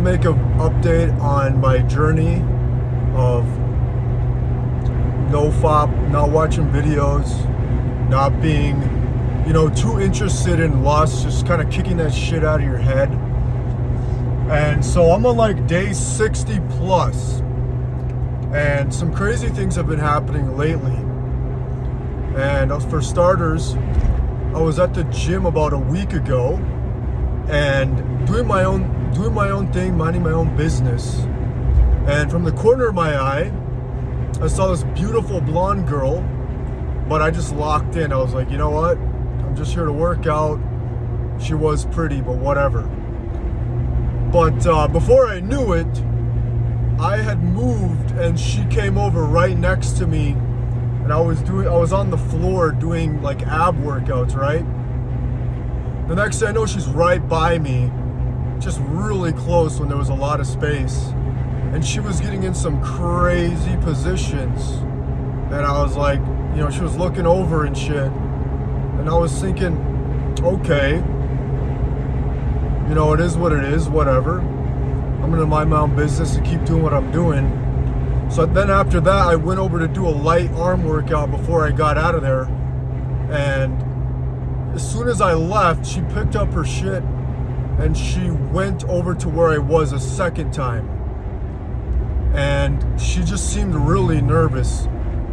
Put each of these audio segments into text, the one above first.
to make an update on my journey of NoFap, not watching videos, not being, too interested in lust, just kind of kicking that shit out of your head. And so I'm on like day 60 plus, and some crazy things have been happening lately. And for starters, I was at the gym about a week ago and doing my own thing, minding my own business. And from the corner of my eye, I saw this beautiful blonde girl, but I just locked in. I was like, you know what? I'm just here to work out. She was pretty, but whatever. But before I knew it, I had moved and she came over right next to me, and I was on the floor doing like ab workouts, right? The next thing I know, she's right by me, just really close when there was a lot of space. And she was getting in some crazy positions. And I was like, she was looking over and shit. And I was thinking, okay, it is what it is, whatever. I'm gonna mind my own business and keep doing what I'm doing. So then after that, I went over to do a light arm workout before I got out of there. And as soon as I left, she picked up her shit and she went over to where I was a second time. And she just seemed really nervous.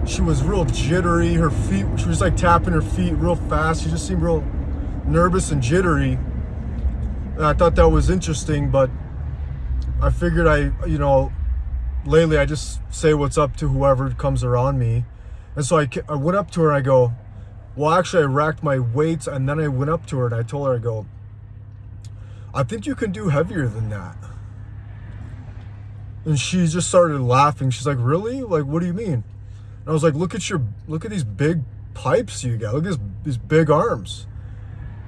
She was real jittery. Her feet, she was like tapping her feet real fast. She just seemed real nervous and jittery. And I thought that was interesting, but I figured lately I just say what's up to whoever comes around me. And so I went up to her and I go, well, actually I racked my weights, and then I went up to her and I told her, I go, I think you can do heavier than that. And she just started laughing. She's like, really? Like, what do you mean? And I was like, look at these big pipes you got. Look at these big arms.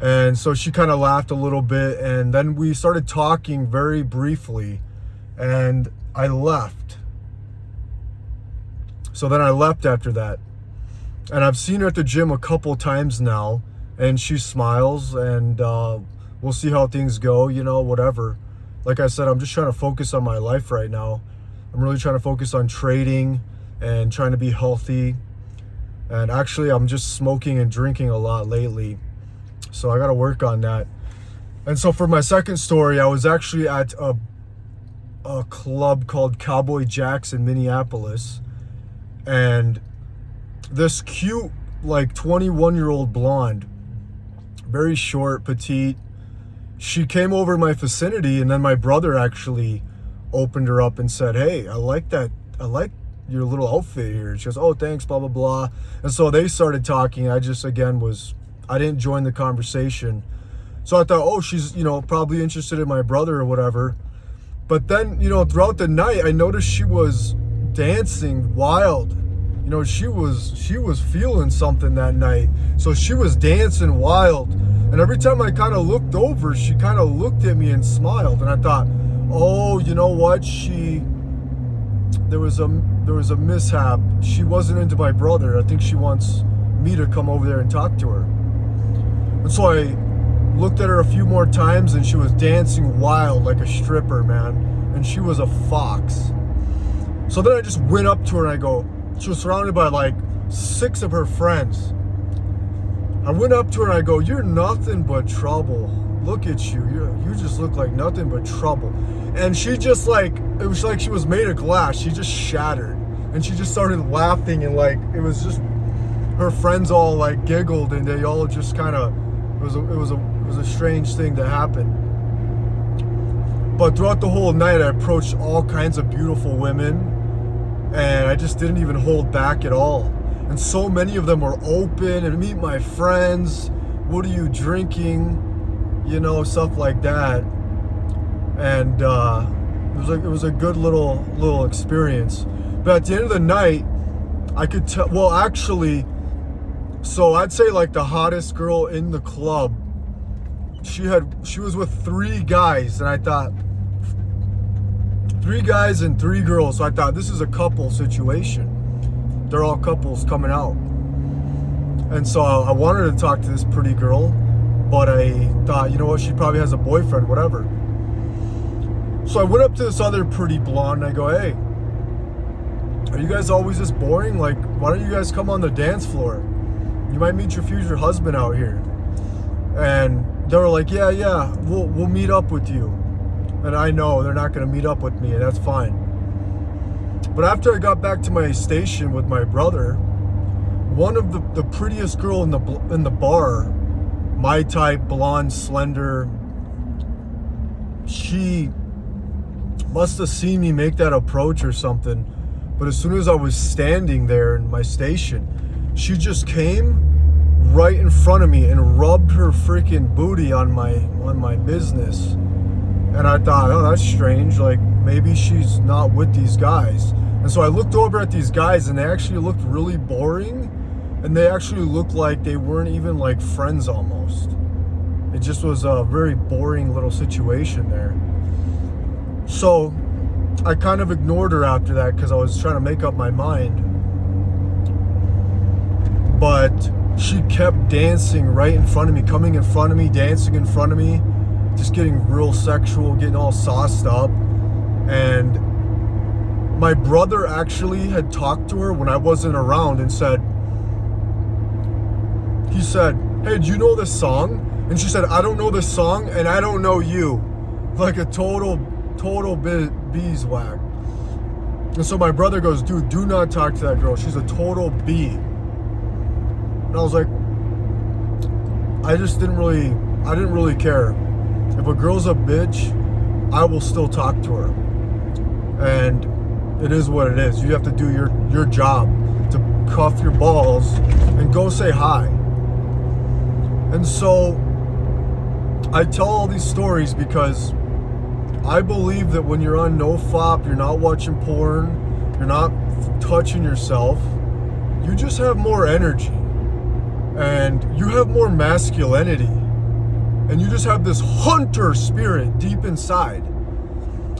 And so she kind of laughed a little bit, and then we started talking very briefly, and I left. So then I left after that. And I've seen her at the gym a couple times now, and she smiles, and we'll see how things go, whatever. Like I said, I'm just trying to focus on my life right now. I'm really trying to focus on trading and trying to be healthy. And actually, I'm just smoking and drinking a lot lately. So I got to work on that. And so for my second story, I was actually at a club called Cowboy Jack's in Minneapolis. And this cute, like 21-year-old blonde, very short, petite, she came over to my vicinity, and then my brother actually opened her up and said, hey, I like your little outfit here. She goes, oh, thanks, blah, blah, blah. And so they started talking. I just, again, I didn't join the conversation. So I thought, oh, she's, probably interested in my brother or whatever. But then, throughout the night, I noticed she was dancing wild. She was feeling something that night. So she was dancing wild. And every time I kind of looked over, she kind of looked at me and smiled. And I thought, oh, you know what? There was a mishap. She wasn't into my brother. I think she wants me to come over there and talk to her. And so I looked at her a few more times, and she was dancing wild like a stripper, man. And she was a fox. So then I just went up to her and I go, she was surrounded by like 6 of her friends. I went up to her and I go, you're nothing but trouble. Look at you. You just look like nothing but trouble. And she just it was like she was made of glass. She just shattered. And she just started laughing, and it was just, her friends all giggled, and they all just kind of, it was a strange thing to happen. But throughout the whole night, I approached all kinds of beautiful women, and I just didn't even hold back at all. And so many of them were open, and meet my friends. What are you drinking? Stuff like that. And it was a good little experience. But at the end of the night, I could tell. Well, actually, so I'd say the hottest girl in the club, she was with 3 guys, and I thought 3 guys and 3 girls. So I thought, this is a couple situation. They're all couples coming out. And so I wanted to talk to this pretty girl, but I thought, you know what, she probably has a boyfriend, whatever. So I went up to this other pretty blonde and I go, hey, are you guys always this boring? Like, why don't you guys come on the dance floor? You might meet your future husband out here. And they were like, yeah, we'll meet up with you. And I know they're not going to meet up with me, and that's fine. But after I got back to my station with my brother, one of the prettiest girl in the bar, my type, blonde, slender, she must have seen me make that approach or something. But as soon as I was standing there in my station, she just came right in front of me and rubbed her freaking booty on my business. And I thought, oh, that's strange. Like, maybe she's not with these guys. And so I looked over at these guys, and they actually looked really boring. And they actually looked like they weren't even like friends almost. It just was a very boring little situation there. So I kind of ignored her after that because I was trying to make up my mind. But she kept dancing right in front of me, coming in front of me, dancing in front of me, just getting real sexual, getting all sauced up. And my brother actually had talked to her when I wasn't around and he said, hey, do you know this song? And she said, I don't know this song and I don't know you. Like a total beeswax. And so my brother goes, dude, do not talk to that girl. She's a total bee. And I was like, I didn't really care. If a girl's a bitch, I will still talk to her. And it is what it is. You have to do your job to cuff your balls and go say hi. And so I tell all these stories because I believe that when you're on NoFap, you're not watching porn, you're not touching yourself, you just have more energy and you have more masculinity and you just have this hunter spirit deep inside.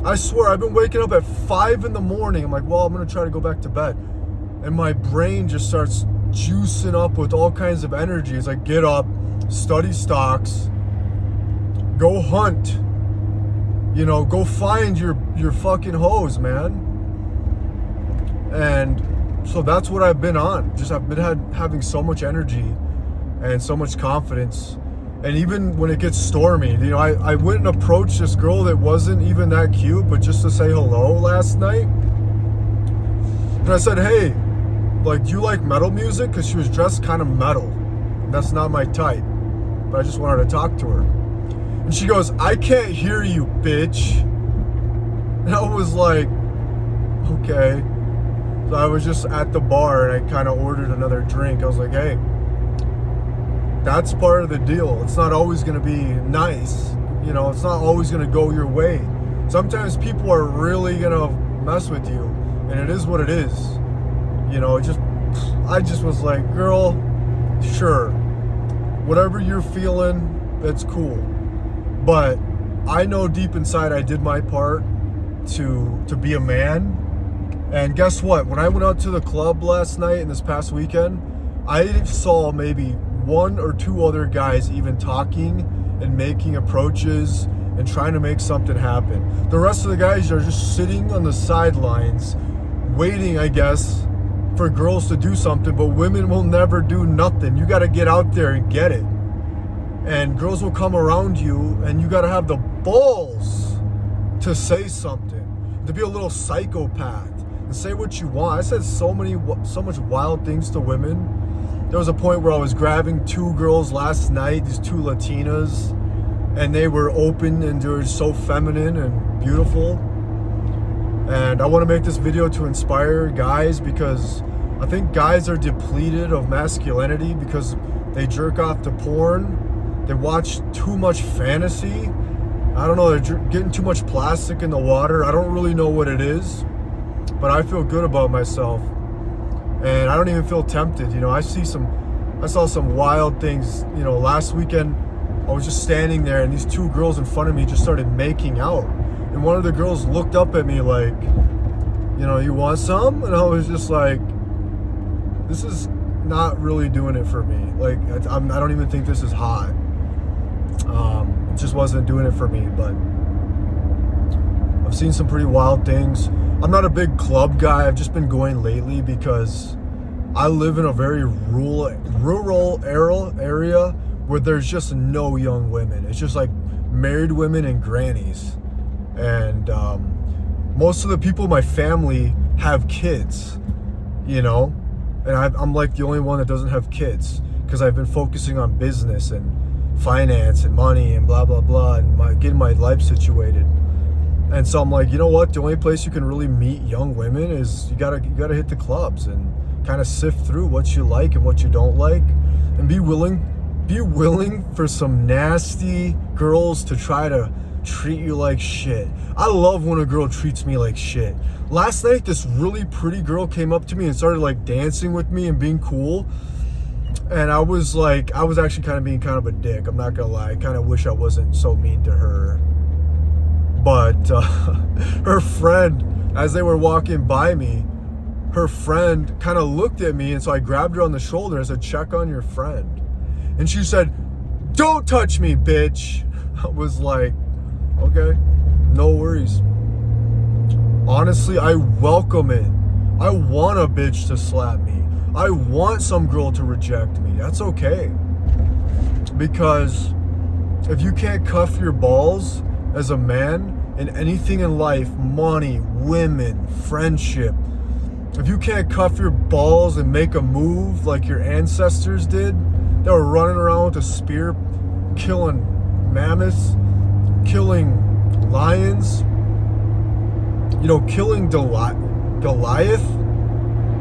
I swear, I've been waking up at 5 in the morning. I'm like, well, I'm going to try to go back to bed. And my brain just starts juicing up with all kinds of energy. It's like, get up, study stocks, go hunt, go find your fucking hoes, man. And so that's what I've been on. I've been having so much energy and so much confidence. And even when it gets stormy, I went and approached this girl that wasn't even that cute, but just to say hello last night. And I said, hey, like, do you like metal music? Because she was dressed kind of metal. That's not my type. But I just wanted to talk to her. And she goes, I can't hear you, bitch. And I was like, okay. So I was just at the bar and I kind of ordered another drink. I was like, hey, that's part of the deal. It's not always going to be nice. It's not always going to go your way. Sometimes people are really going to mess with you. And it is what it is. I just was like, girl, sure. Whatever you're feeling, that's cool. But I know deep inside I did my part to be a man. And guess what? When I went out to the club last night and this past weekend, I saw maybe 1 or 2 other guys even talking and making approaches and trying to make something happen. The rest of the guys are just sitting on the sidelines waiting, I guess, for girls to do something, but women will never do nothing. You got to get out there and get it. And girls will come around you and you got to have the balls to say something, to be a little psychopath and say what you want. I said so much wild things to women. There was a point where I was grabbing 2 girls last night, these 2 Latinas, and they were open and they were so feminine and beautiful. And I want to make this video to inspire guys because I think guys are depleted of masculinity because they jerk off to porn. They watch too much fantasy. I don't know, they're getting too much plastic in the water. I don't really know what it is, but I feel good about myself. And I don't even feel tempted. I saw some wild things. Last weekend I was just standing there and these 2 girls in front of me just started making out. And one of the girls looked up at me like, you want some? And I was just like, this is not really doing it for me. Like, I don't even think this is hot. It just wasn't doing it for me. But I've seen some pretty wild things. I'm not a big club guy. I've just been going lately because I live in a very rural area where there's just no young women. It's just like married women and grannies. And most of the people in my family have kids, you know? And I'm like the only one that doesn't have kids because I've been focusing on business and finance and money and blah, blah, blah, and getting my life situated. And so I'm like, you know what? The only place you can really meet young women is you gotta hit the clubs and kind of sift through what you like and what you don't like, and be willing for some nasty girls to try to treat you like shit. I love when a girl treats me like shit. Last night, this really pretty girl came up to me and started like dancing with me and being cool. And I was actually kind of being kind of a dick. I'm not gonna lie. I kind of wish I wasn't so mean to her. But her friend, as they were walking by me, her friend kind of looked at me, and so I grabbed her on the shoulder and said, check on your friend. And she said, don't touch me, bitch. I was like, okay, no worries. Honestly, I welcome it. I want a bitch to slap me. I want some girl to reject me. That's okay. Because if you can't cuff your balls as a man in anything in life, money, women, friendship, if you can't cuff your balls and make a move like your ancestors did, that were running around with a spear, killing mammoths, killing lions, you know, killing Goliath.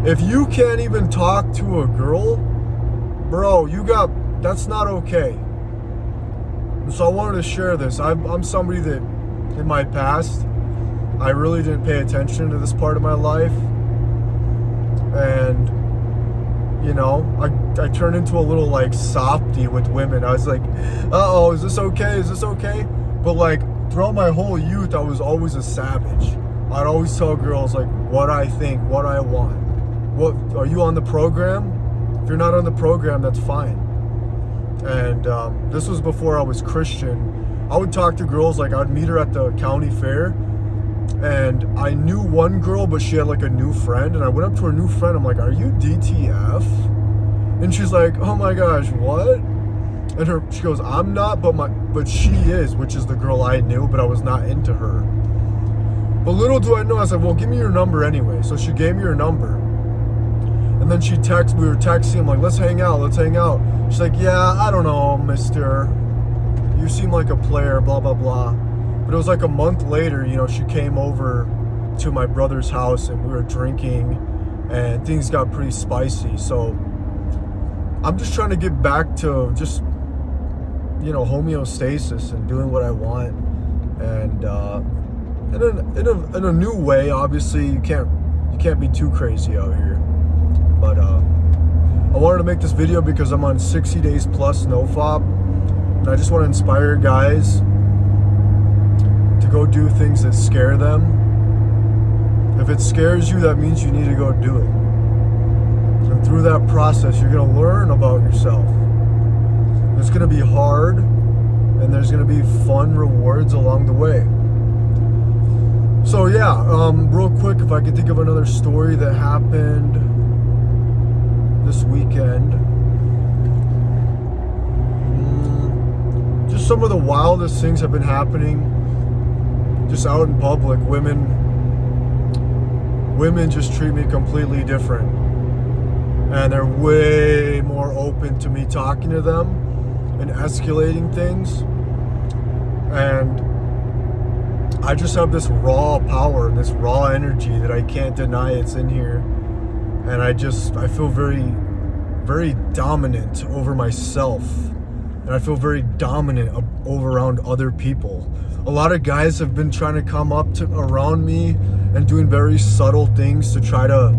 If you can't even talk to a girl, bro, that's not okay. And so I wanted to share this. I'm somebody that, in my past, I really didn't pay attention to this part of my life. And, you know, I turned into a little, like, softy with women. I was like, uh-oh, is this okay? Is this okay? But, like, throughout my whole youth, I was always a savage. I'd always tell girls, like, what I think, what I want. What, are you on the program? If you're not on the program, that's fine. And this was before I was Christian. I would talk to girls, like, I'd meet her at the county fair. And I knew one girl, but she had like a new friend. And I went up to her new friend. I'm like, are you DTF? And she's like, oh my gosh, what? And she goes, I'm not, but she is, which is the girl I knew, but I was not into her. But little do I know, I said, well, give me your number anyway. So she gave me her number. And then we were texting, I'm like, let's hang out. She's like, yeah, I don't know, mister. You seem like a player, blah, blah, blah. But it was like a month later, you know, she came over to my brother's house and we were drinking and things got pretty spicy. So I'm just trying to get back to just, you know, homeostasis and doing what I want. And in a new way, obviously you can't be too crazy out here. But I wanted to make this video because I'm on 60 days plus NoFap, and I just want to inspire guys to go do things that scare them. If it scares you, that means you need to go do it. And through that process, you're going to learn about yourself. It's going to be hard, and there's going to be fun rewards along the way. So yeah, real quick, if I could think of another story that happened this weekend. Just some of the wildest things have been happening just out in public. Women just treat me completely different. And they're way more open to me talking to them and escalating things. And I just have this raw power, this raw energy that I can't deny it's in here. And I feel very, very dominant over myself. And I feel very dominant around other people. A lot of guys have been trying to come up around me and doing very subtle things to try to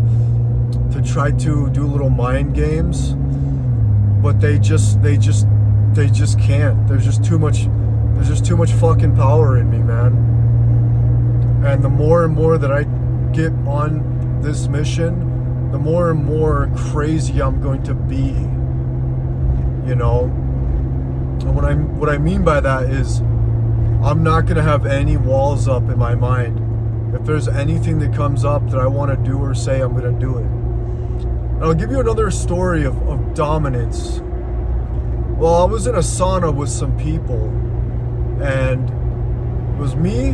do little mind games. But they just can't. There's just too much fucking power in me, man. And the more and more that I get on this mission, the more and more crazy I'm going to be, you know? And what I mean by that is I'm not going to have any walls up in my mind. If there's anything that comes up that I want to do or say, I'm going to do it. And I'll give you another story of dominance. Well, I was in a sauna with some people, and it was me,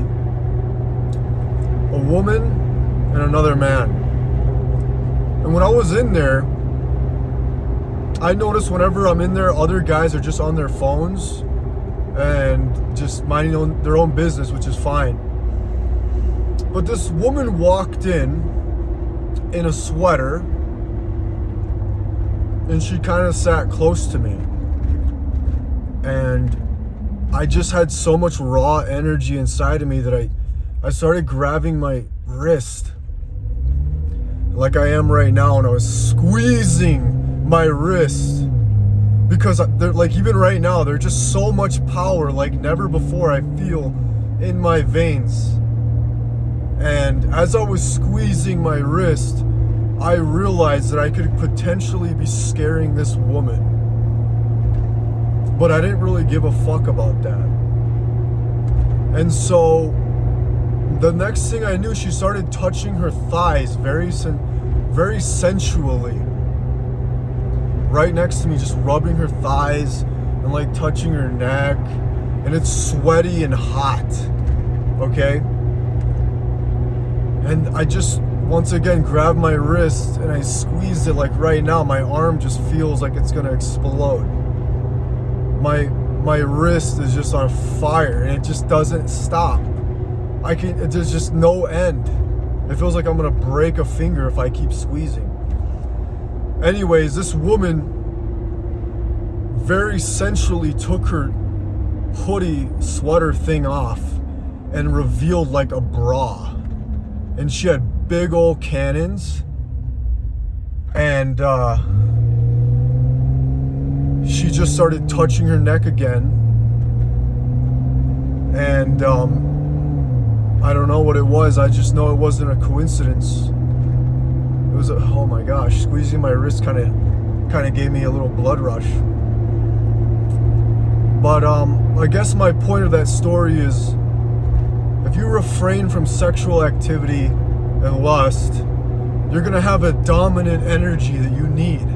a woman, and another man. And when I was in there, I noticed whenever I'm in there, other guys are just on their phones and just minding their own business, which is fine. But this woman walked in a sweater, and she kind of sat close to me. And I just had so much raw energy inside of me that I started grabbing my wrist like I am right now, and I was squeezing my wrist because they're like, even right now, there's just so much power like never before I feel in my veins. And as I was squeezing my wrist, I realized that I could potentially be scaring this woman. But I didn't really give a fuck about that. And so the next thing I knew, she started touching her thighs very sensually. Right next to me, just rubbing her thighs and like touching her neck. And it's sweaty and hot. Okay? And I just, once again, grabbed my wrist and I squeezed it. Like right now, my arm just feels like it's gonna explode. My wrist is just on fire and it just doesn't stop. There's just no end. It feels like I'm gonna break a finger if I keep squeezing. Anyways, this woman very sensually took her hoodie sweater thing off and revealed like a bra. And she had big old cannons. And she just started touching her neck again. And I don't know what it was. I just know it wasn't a coincidence. It was oh my gosh, squeezing my wrist kind of gave me a little blood rush. But I guess my point of that story is, if you refrain from sexual activity and lust, you're gonna have a dominant energy that you need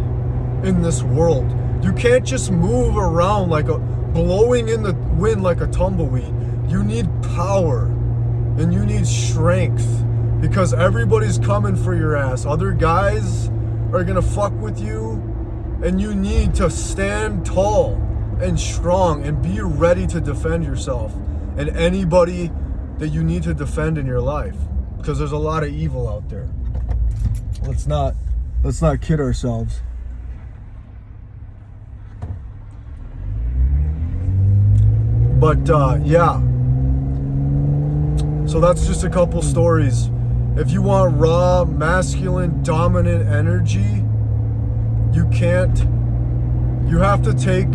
in this world. You can't just move around like blowing in the wind like a tumbleweed. You need power and you need strength, because everybody's coming for your ass. Other guys are gonna fuck with you, and you need to stand tall and strong and be ready to defend yourself and anybody that you need to defend in your life, because there's a lot of evil out there. Let's not kid ourselves. But yeah, so that's just a couple stories. If you want raw, masculine, dominant energy, you have to take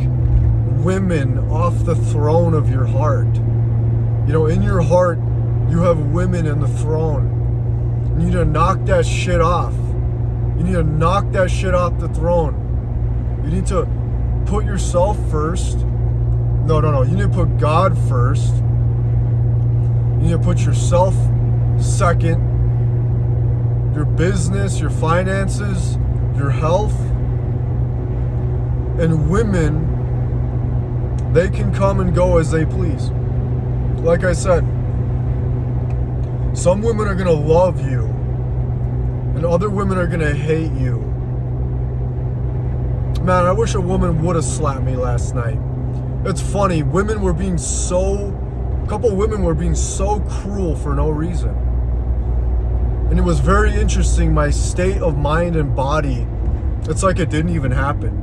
women off the throne of your heart. You know, in your heart, you have women in the throne. You need to knock that shit off. You need to knock that shit off the throne. You need to put yourself first. No. You need to put God first. You need to put yourself second. Your business, your finances, your health. And women, they can come and go as they please. Like I said, some women are gonna love you, and other women are gonna hate you. Man, I wish a woman would have slapped me last night. It's funny, a couple women were being so cruel for no reason. And it was very interesting, my state of mind and body, it's like it didn't even happen.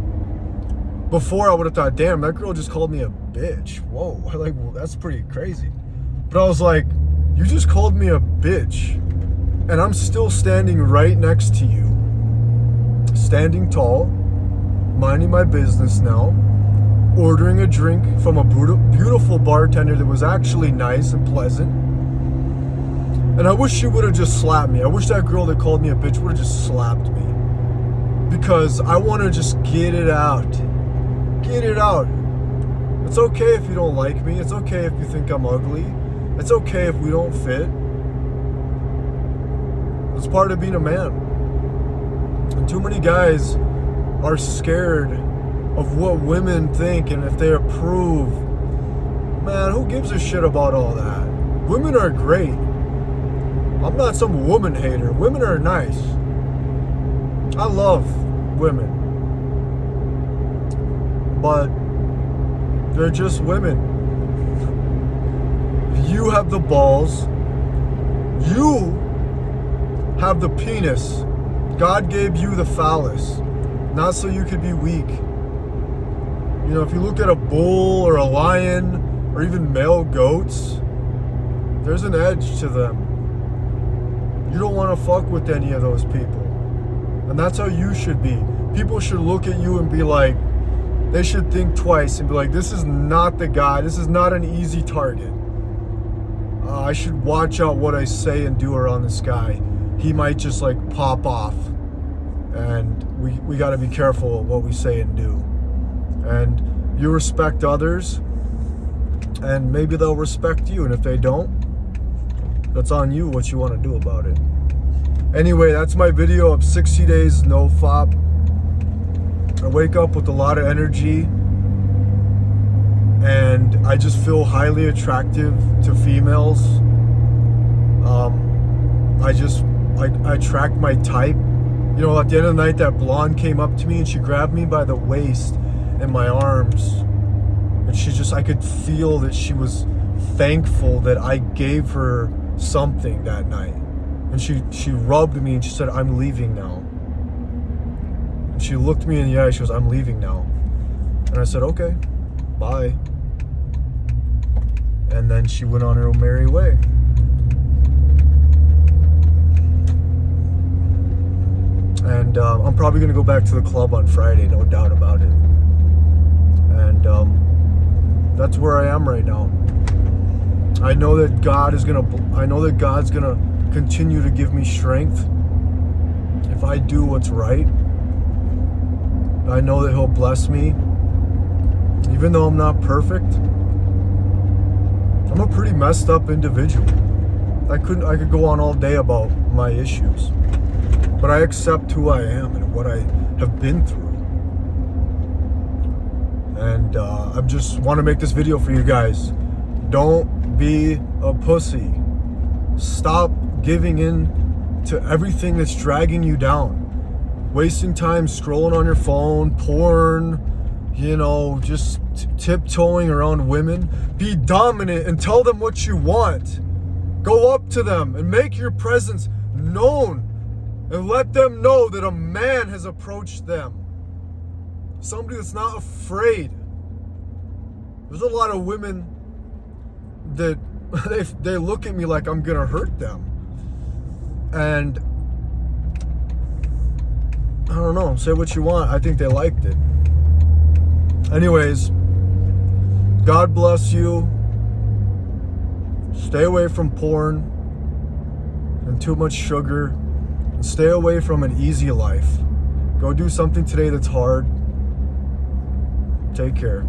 Before I would have thought, damn, that girl just called me a bitch. Whoa, like, well, that's pretty crazy. But I was like, you just called me a bitch, and I'm still standing right next to you, standing tall, minding my business now, ordering a drink from a beautiful bartender that was actually nice and pleasant. And I wish she would have just slapped me. I wish that girl that called me a bitch would have just slapped me, because I want to just get it out. Get it out. It's okay if you don't like me. It's okay if you think I'm ugly. It's okay if we don't fit. It's part of being a man. And too many guys are scared of what women think and if they approve. Man, who gives a shit about all that? Women are great. I'm not some woman hater. Women are nice. I love women. But they're just women. You have the balls. You have the penis. God gave you the phallus, not so you could be weak. You know, if you look at a bull or a lion or even male goats, there's an edge to them. You don't want to fuck with any of those people. And that's how you should be. People should look at you and be like, they should think twice and be like, this is not the guy. This is not an easy target. I should watch out what I say and do around this guy. He might just like pop off. And we got to be careful of what we say and do. And you respect others, and maybe they'll respect you. And if they don't, that's on you, what you want to do about it. Anyway, that's my video of 60 days NoFap. I wake up with a lot of energy, and I just feel highly attractive to females. I track my type. You know, at the end of the night, that blonde came up to me and she grabbed me by the waist and my arms. And I could feel that she was thankful that I gave her something that night. And she rubbed me and she said, I'm leaving now. And she looked me in the eye, she goes, I'm leaving now. And I said, okay, bye. And then she went on her merry way. And I'm probably going to go back to the club on Friday, no doubt about it. And that's where I am right now. I know that God's going to continue to give me strength if I do what's right. I know that He'll bless me. Even though I'm not perfect, I'm a pretty messed up individual. I could go on all day about my issues. But I accept who I am and what I have been through. And I just want to make this video for you guys. Don't be a pussy. Stop giving in to everything that's dragging you down. Wasting time scrolling on your phone, porn, you know, just tiptoeing around women. Be dominant and tell them what you want. Go up to them and make your presence known. And let them know that a man has approached them. Somebody that's not afraid. There's a lot of women that they look at me like I'm gonna hurt them. And I don't know, say what you want. I think they liked it. Anyways, God bless you. Stay away from porn and too much sugar. Stay away from an easy life. Go do something today that's hard. Take care.